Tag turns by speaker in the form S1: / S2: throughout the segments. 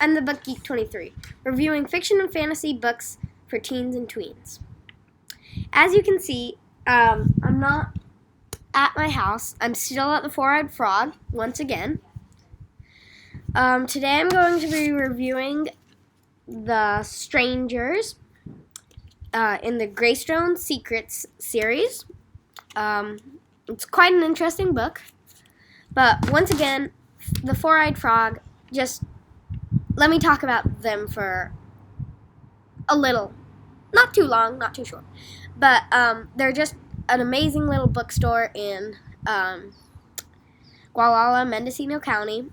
S1: I'm the Book Geek 23, reviewing fiction and fantasy books for teens and tweens. As you can see, I'm not at my house. I'm still at the Four-Eyed Frog, once again. Today I'm going to be reviewing The Strangers in the Greystone Secrets series. It's quite an interesting book. But once again, the Four-Eyed Frog, just let me talk about them for a little. Not too long, not too short. But they're just an amazing little bookstore in Gualala, Mendocino County.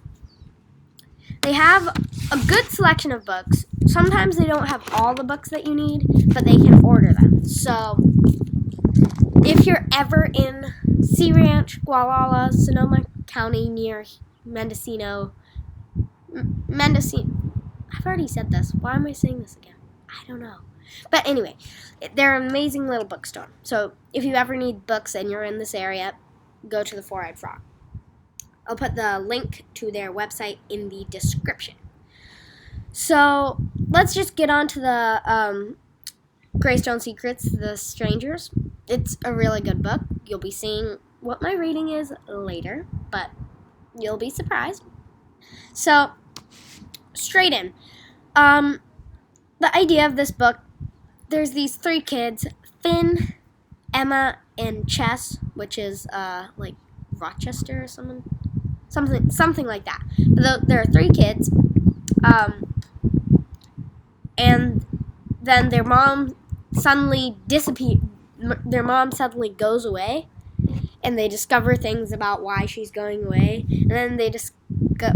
S1: They have a good selection of books. Sometimes they don't have all the books that you need, but they can order them. So if you're ever in Sea Ranch, Gualala, Sonoma County near Mendocino, I've already said this. Why am I saying this again? I don't know. But anyway, they're an amazing little bookstore. So if you ever need books and you're in this area, go to the Four-Eyed Frog. I'll put the link to their website in the description. So let's just get on to the Greystone Secrets, The Strangers. It's a really good book. You'll be seeing what my rating is later, but you'll be surprised. So, straight in. The idea of this book, there's these three kids, Finn, Emma, and Chess, which is like Rochester or something like that. But there are three kids, and then their mom suddenly goes away, and they discover things about why she's going away, and then they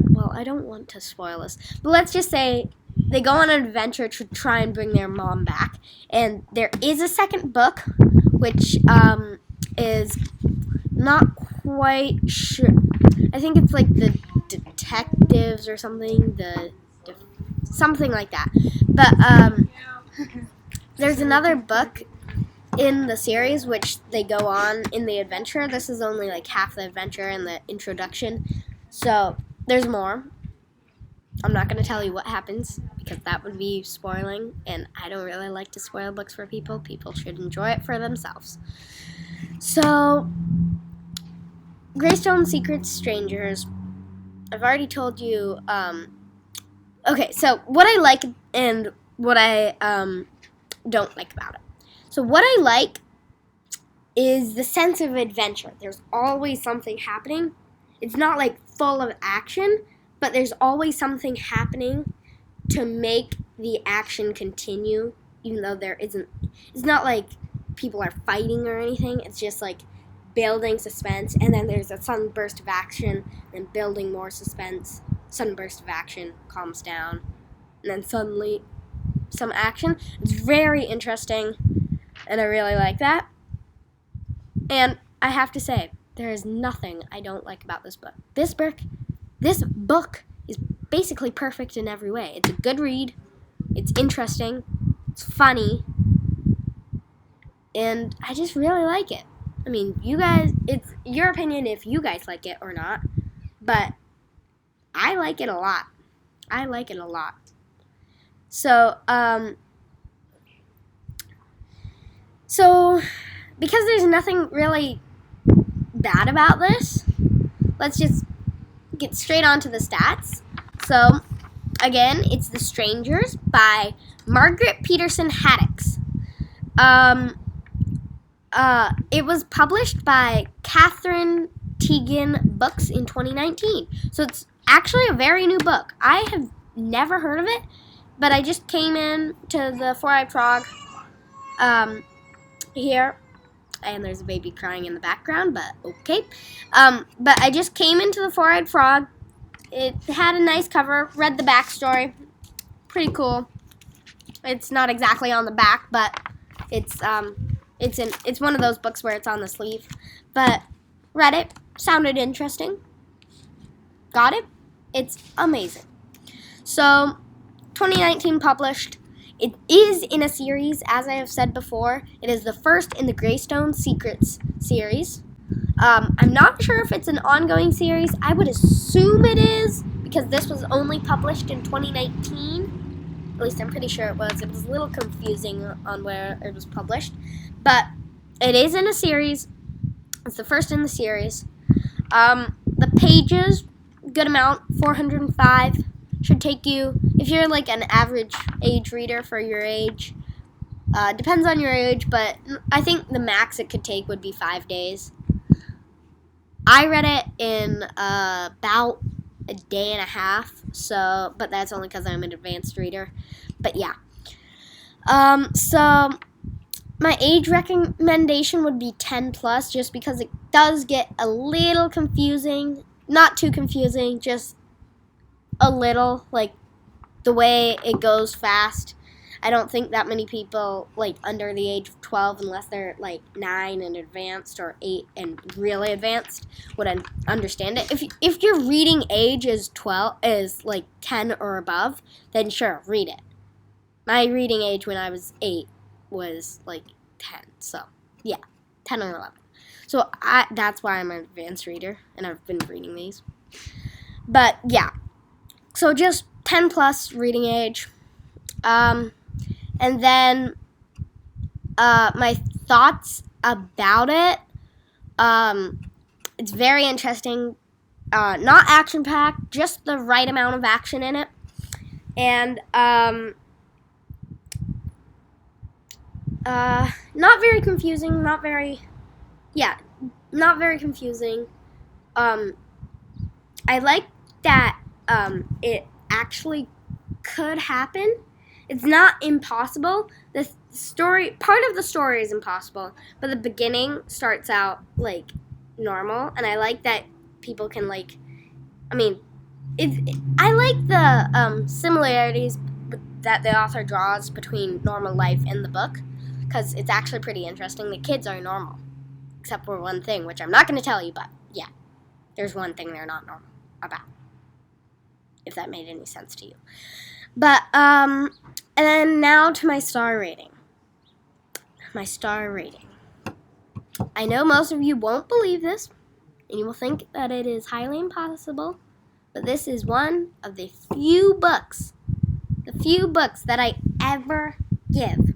S1: well, I don't want to spoil this, but let's just say they go on an adventure to try and bring their mom back, and there is a second book, which is not quite sure. I think it's like the detectives or something, something like that. But there's another book in the series which they go on in the adventure. This is only like half the adventure and the introduction, so there's more. I'm not going to tell you what happens because that would be spoiling, and I don't really like to spoil books for people. People should enjoy it for themselves. So, Greystone Secrets Strangers, I've already told you, okay, so what I like and what I don't like about it. So what I like is the sense of adventure. There's always something happening. It's not like full of action, but there's always something happening to make the action continue, even though there isn't. It's not like people are fighting or anything. It's just like building suspense, and then there's a sudden burst of action, and building more suspense. Sudden burst of action, calms down, and then suddenly some action. It's very interesting, and I really like that. And I have to say, there is nothing I don't like about this book. This book is basically perfect in every way. It's a good read, it's interesting, it's funny, and I just really like it. I mean, you guys, it's your opinion if you guys like it or not, but I like it a lot. I like it a lot. So, because there's nothing really bad about this, let's just get straight on to the stats. So, again, it's The Strangers by Margret, Peterson, Haddix. It was published by Catherine Teagan Books in 2019. So it's actually a very new book. I have never heard of it, but I just came in to the Four-Eyed Frog here, and there's a baby crying in the background, but okay. But I just came into the Four-Eyed Frog. It had a nice cover, read the backstory. Pretty cool. It's not exactly on the back, but it's one of those books where it's on the sleeve. But read it, sounded interesting. Got it? It's amazing. So, 2019 published. It is in a series, as I have said before. It is the first in the Greystone Secrets series. I'm not sure if it's an ongoing series. I would assume it is, because this was only published in 2019. At least I'm pretty sure it was. It was a little confusing on where it was published. But it is in a series. It's the first in the series. The pages, good amount, 405. Should take you, if you're like an average age reader for your age, depends on your age, but I think the max it could take would be 5 days. I read it in about a day and a half, so, but that's only because I'm an advanced reader. But yeah. So my age recommendation would be 10 plus, just because it does get a little confusing. Not too confusing, just a little, like the way it goes fast. I don't think that many people like under the age of 12, unless they're like 9 and advanced or 8 and really advanced, would understand it. If your reading age is like 10 or above, then sure, read it. My reading age when I was 8 was like 10, so yeah, 10 or 11. So that's why I'm an advanced reader, and I've been reading these. But yeah. So just 10 plus reading age. And then my thoughts about it. It's very interesting. Not action-packed, just the right amount of action in it. And not very confusing, not very confusing. I like that it actually could happen. It's not impossible. The story, part of the story is impossible, but the beginning starts out like normal, and I like that people can like, I like the similarities that the author draws between normal life and the book, because it's actually pretty interesting. The kids are normal, except for one thing, which I'm not going to tell you, but yeah, there's one thing they're not normal about, if that made any sense to you. But, and then now to my star rating. My star rating. I know most of you won't believe this, and you will think that it is highly impossible, but this is one of the few books that I ever give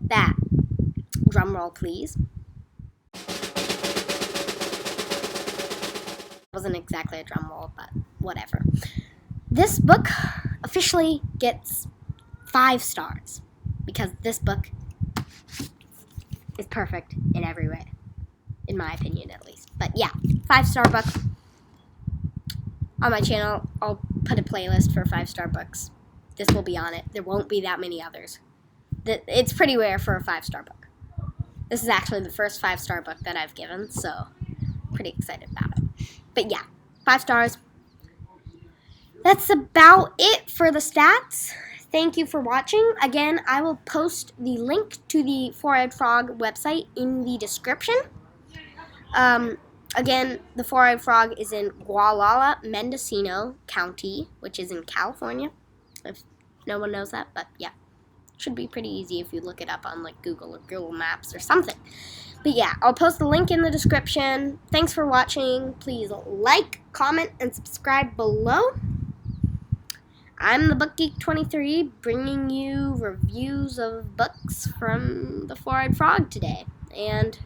S1: that, drum roll please, wasn't exactly a drum roll, but whatever. This book officially gets 5 stars, because this book is perfect in every way, in my opinion at least. But yeah, 5-star book. On my channel, I'll put a playlist for 5-star books. This will be on it. There won't be that many others. It's pretty rare for a 5-star book. This is actually the first 5-star book that I've given, so pretty excited about it. But yeah, 5 stars. That's about it for the stats. Thank you for watching. Again, I will post the link to the Four-Eyed Frog website in the description. Again, the Four-Eyed Frog is in Gualala, Mendocino County, which is in California. If no one knows that, but yeah. Should be pretty easy if you look it up on like Google or Google Maps or something. But yeah, I'll post the link in the description. Thanks for watching. Please like, comment, and subscribe below. I'm the Book Geek 23, bringing you reviews of books from the Four-Eyed Frog today. And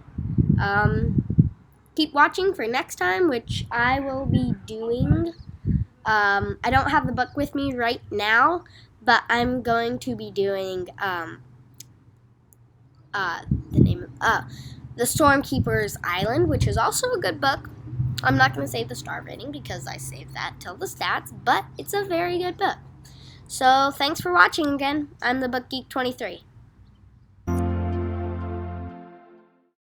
S1: keep watching for next time, which I will be doing. I don't have the book with me right now, but I'm going to be doing The Stormkeeper's Island, which is also a good book. I'm not going to save the star rating because I saved that till the stats, but it's a very good book. So thanks for watching again. I'm the Book Geek 23.